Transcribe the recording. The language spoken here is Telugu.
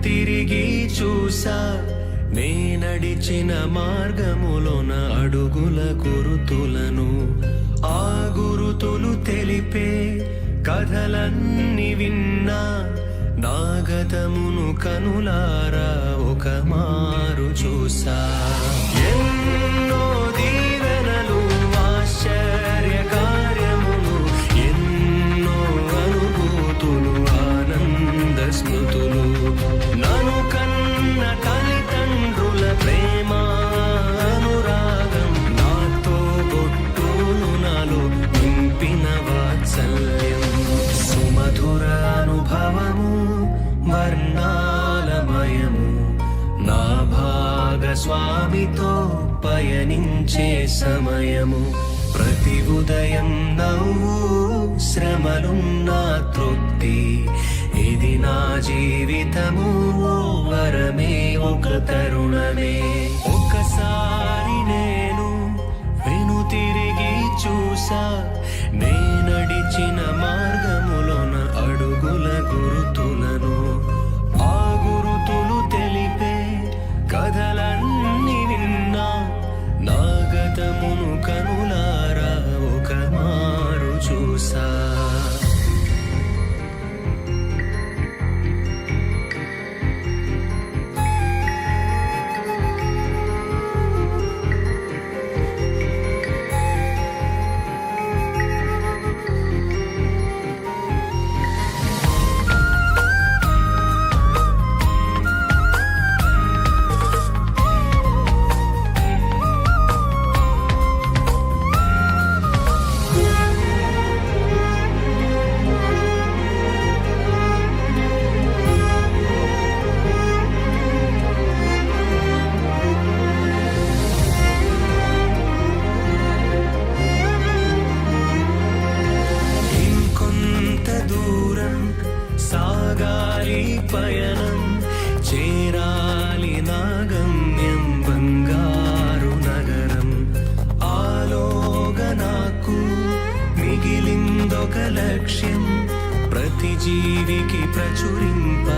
తిరిగి చూసా నే నడిచిన మార్గములోన అడుగుల గురుతులను. ఆ గురుతులు తెలిపే కథలన్నీ విన్నా నా గతమును కనులారా ఒక మారు చూసా. ఎన్నో దీవెనలు ఆశ్చర్య కార్యములు, ఎన్నో అనుభూతులు ఆనంద స్మృతులు, నను కన్న తల్లిదండ్రుల ప్రేమ అనురాగం, నాతో గొట్టులు నాలో నింపిన వాత్సల్యం, సుమధుర అనుభవము వర్ణాలమయము, నా భాగస్వామితో పయనించే సమయము. ప్రతి ఉదయం నవ్వు శ్రమలున్నా తృప్తి, ఇది నా జీవితము ఓ వరమే ఒక తరుణమే. ఒకసారి నేను వెనుతిరిగి చూసా నే నడిచిన మార్గములోన అడుగుల గురుతులను. ఆ గురుతులు తెలిపే కథలన్నీ విన్నా నా గతమును కనులారా ఒక మారు చూసా. సాగాలి పయనం, చేరాలి నా గమ్యం బంగారు నగరం. ఆలోగా నాకు మిగిలిందొక లక్ష్యం, ప్రతి జీవికి ప్రచురింప